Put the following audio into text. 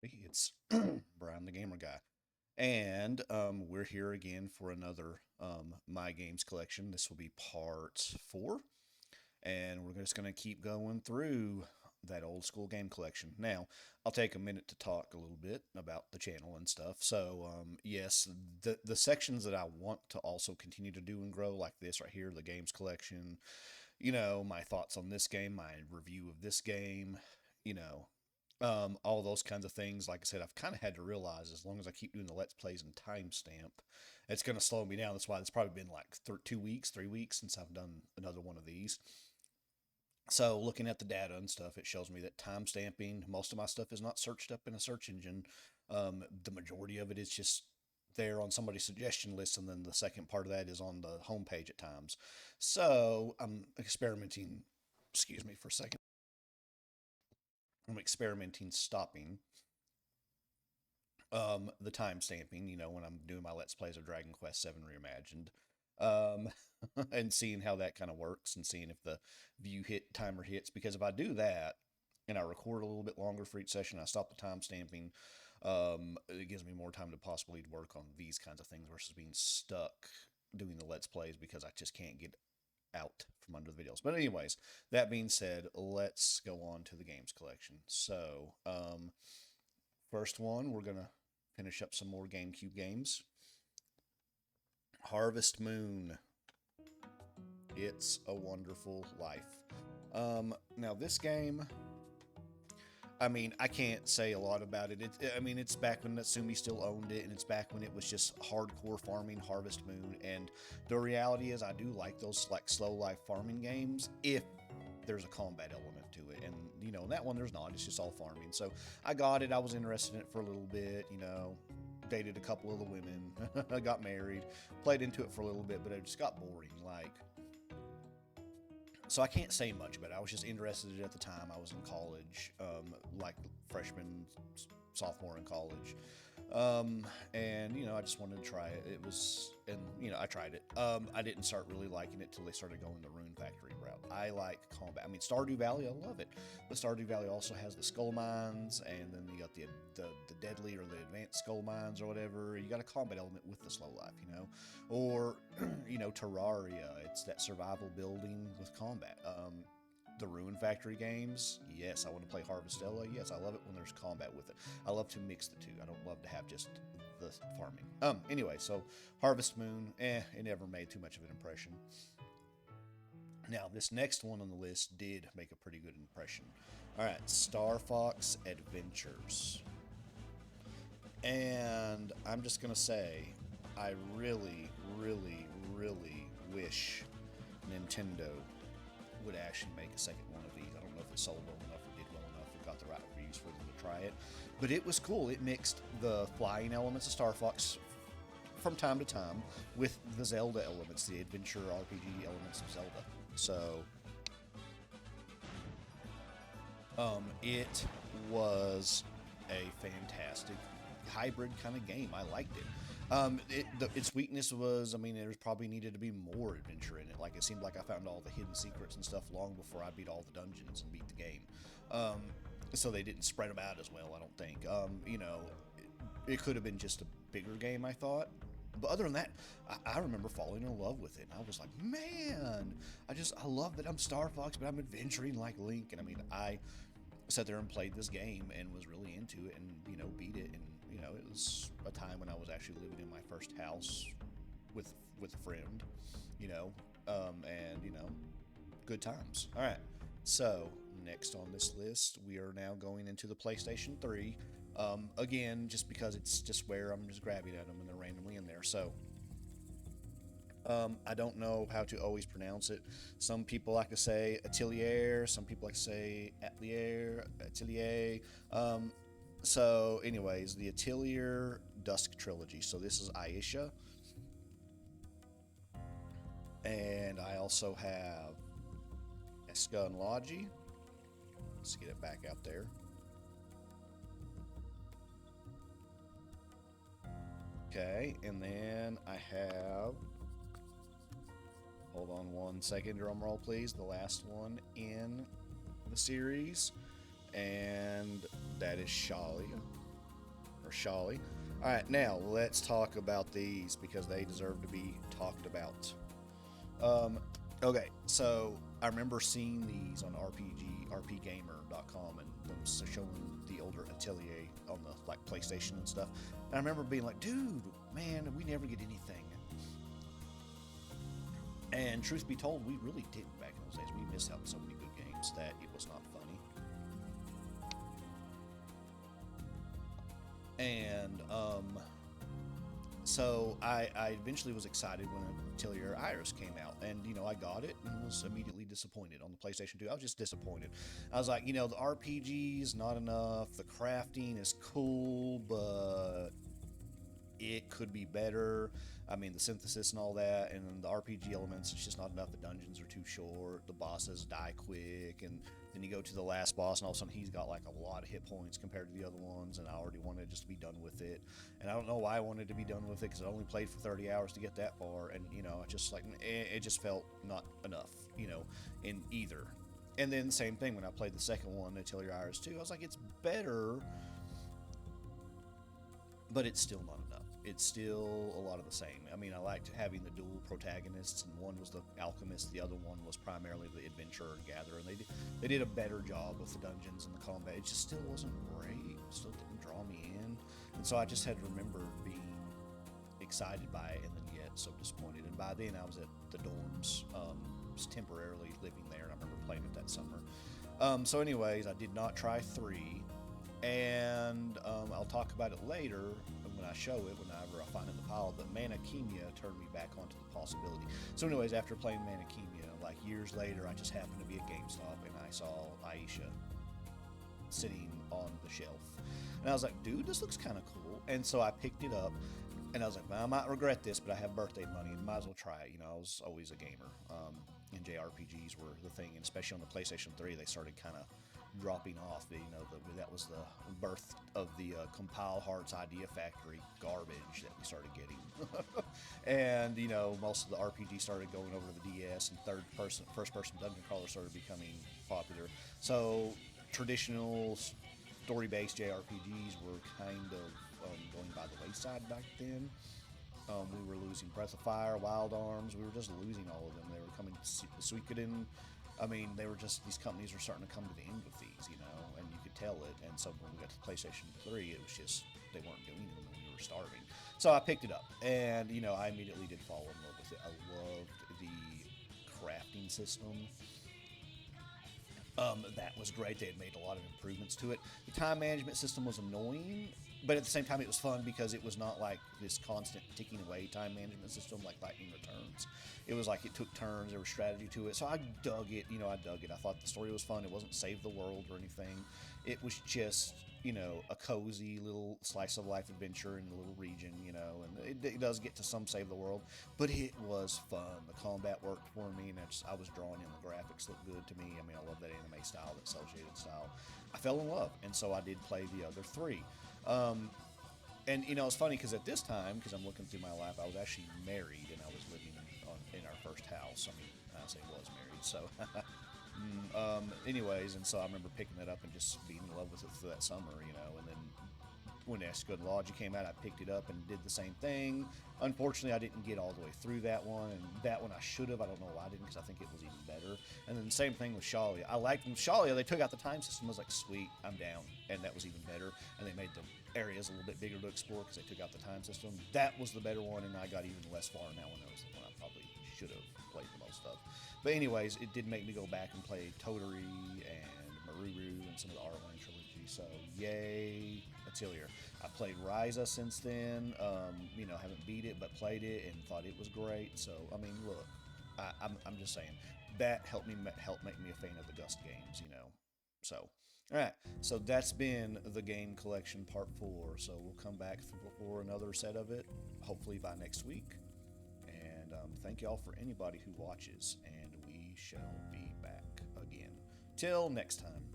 It's Brian the Gamer Guy. And we're here again for another My Games collection. This will be part four. And we're just going to keep going through that old school game collection. Now, I'll take a minute to talk a little bit about the channel and stuff. So, yes, the sections that I want to also continue to do and grow, like this right here, the games collection, my thoughts on this game, my review of this game, you know, all those kinds of things. Like I said, I've kind of had to realize as long as I keep doing the Let's Plays and timestamp, it's going to slow me down. That's why it's probably been like 2 weeks, 3 weeks since I've done another one of these. So looking at the data and stuff, it shows me that timestamping, most of my stuff is not searched up in a search engine. The majority of it is just there on somebody's suggestion list, and then the second part of that is on the homepage at times. So I'm experimenting. Excuse me for a second. I'm experimenting stopping the time stamping, when I'm doing my Let's Plays of Dragon Quest VII Reimagined, um, and seeing how that kind of works and seeing if the view hit timer hits. Because if I do that and I record a little bit longer for each session, I stop the time stamping. It gives me more time to possibly work on these kinds of things versus being stuck doing the Let's Plays because I just can't get out from under the videos. But anyways, that being said, let's go on to the games collection. So, first one, we're gonna finish up some more GameCube games. Harvest Moon. It's a Wonderful Life. Now this game, I mean, I can't say a lot about it. It's back when Natsumi still owned it, and it's back when it was just hardcore farming, Harvest Moon. And the reality is, I do like those like slow life farming games if there's a combat element to it. And that one there's not. It's just all farming. So I got it. I was interested in it for a little bit. Dated a couple of the women. I got married. Played into it for a little bit, but it just got boring. So I can't say much, but I was just interested at the time. I was in college, like freshman, sophomore in college, and I just wanted to try it. I tried it. I didn't start really liking it till they started going the Rune Factory route. I like combat. I mean, Stardew Valley, I love it, but Stardew Valley also has the skull mines, and then you got the deadly or the advanced skull mines or whatever. You got a combat element with the slow life, or Terraria. It's that survival building with combat. The Ruin Factory games, yes, I want to play Harvestella. Yes, I love it when there's combat with it. I love to mix the two. I don't love to have just the farming. Anyway, so Harvest Moon, it never made too much of an impression. Now, this next one on the list did make a pretty good impression. All right, Star Fox Adventures. And I'm just going to say, I really, really, really wish Nintendo would actually make a second one of these. I don't know if it sold well enough or did well enough or got the right reviews for them to try it. But it was cool. It mixed the flying elements of Star Fox from time to time with the Zelda elements, the adventure RPG elements of Zelda. So, it was a fantastic hybrid kind of game. I liked it. Its weakness was, there probably needed to be more adventure in it. Like, it seemed like I found all the hidden secrets and stuff long before I beat all the dungeons and beat the game. So they didn't spread them out as well, I don't think. It could have been just a bigger game, I thought. But other than that, I remember falling in love with it. And I was like, man, I love that I'm Star Fox, but I'm adventuring like Link. And I sat there and played this game and was really into it and, beat it. And, it was a time when I was actually living in my first house with a friend, and, good times. All right. So, next on this list, we are now going into the PlayStation 3. Again, just because it's just where I'm just grabbing at them and they're randomly in there. So, I don't know how to always pronounce it. Some people like to say Atelier, some people like to say Atelier. So, anyways, the Atelier Dusk Trilogy. So, this is Aisha. And I also have Eska and Logi. Let's get it back out there. Okay, and then I have. Hold on one second, drum roll, please. The last one in the series, and that is Shali. Sholly. All right, now let's talk about these because they deserve to be talked about. Um, okay, so I remember seeing these on rpgamer.com and them showing the older Atelier on the like PlayStation and stuff. And I remember being like, dude, man, we never get anything. And truth be told, we really didn't back in those days. We missed out on so many good games that it was not funny. And so I eventually was excited when Atelier Iris came out, and I got it and was immediately disappointed on the PlayStation 2. I was just disappointed. I was like, the RPG is not enough. The crafting is cool, but it could be better. I mean, the synthesis and all that, and the RPG elements, it's just not enough. The dungeons are too short. The bosses die quick, and then you go to the last boss, and all of a sudden he's got like a lot of hit points compared to the other ones, and I already wanted just to be done with it. And I don't know why I wanted to be done with it because I only played for 30 hours to get that far, and I just like it just felt not enough, in either. And then same thing when I played the second one, Atelier Iris 2, I was like, it's better, but it's still not enough. It's still a lot of the same. I mean, I liked having the dual protagonists, and one was the alchemist, the other one was primarily the adventurer and gatherer, and they did a better job with the dungeons and the combat. It just still wasn't great. It still didn't draw me in, and so I just had to remember being excited by it, and then yet so disappointed. And by then I was at the dorms, just temporarily living there, and I remember playing it that summer. So anyways, I did not try 3, and I'll talk about it later when I show it, whenever I find it in the pile, but Manakemia turned me back onto the possibility. So anyways, after playing Manakemia, like years later, I just happened to be at GameStop, and I saw Aisha sitting on the shelf. And I was like, dude, this looks kind of cool. And so I picked it up, and I was like, well, I might regret this, but I have birthday money, and might as well try it. I was always a gamer, and JRPGs were the thing, and especially on the PlayStation 3, they started kind of dropping off. That was the birth of the Compile Hearts Idea Factory garbage that we started getting. And most of the RPG started going over to the DS, and first person dungeon crawler started becoming popular. So traditional story-based JRPGs were kind of going by the wayside back then. We were losing Breath of Fire, Wild Arms. We were just losing all of them. They were coming to Suikoden. I mean, these companies were starting to come to the end with these, and you could tell it. And so when we got to PlayStation 3, it was just, they weren't doing them, and we were starving. So I picked it up, and, I immediately did fall in love with it. I loved the crafting system. That was great. They had made a lot of improvements to it. The time management system was annoying, but at the same time it was fun because it was not like this constant ticking away time management system like Lightning Returns. It was like it took turns, there was strategy to it. So I dug it, I dug it. I thought the story was fun. It wasn't save the world or anything. It was just, a cozy little slice of life adventure in a little region, and it does get to some save the world, but it was fun. The combat worked for me, and I was drawn in. The graphics looked good to me. I mean, I love that anime style, that cel shaded style. I fell in love, and so I did play the other 3. And it's funny because at this time, because I'm looking through my life, I was actually married, and I was living in our first house. I mean, I say was married, so anyways, and so I remember picking it up and just being in love with it for that summer, and then when Escudology came out, I picked it up and did the same thing. Unfortunately, I didn't get all the way through that one, and that one I should have. I don't know why I didn't, because I think it was even better. And then the same thing with Shalia. I liked them. Shalia, they took out the time system. I was like, sweet, I'm down. And that was even better. And they made the areas a little bit bigger to explore because they took out the time system. That was the better one, and I got even less far in that one. That was the one I probably should have played the most of. But anyways, it did make me go back and play Toturi and Maruru and some of the R1 trilogy. So yay, Atelier. I played Ryza since then. Haven't beat it, but played it and thought it was great. So I mean, look, I'm just saying that helped make me a fan of the Gust games. So. All right, so that's been the game collection part 4. So we'll come back for another set of it, hopefully by next week. And thank y'all for anybody who watches, and we shall be back again. Till next time.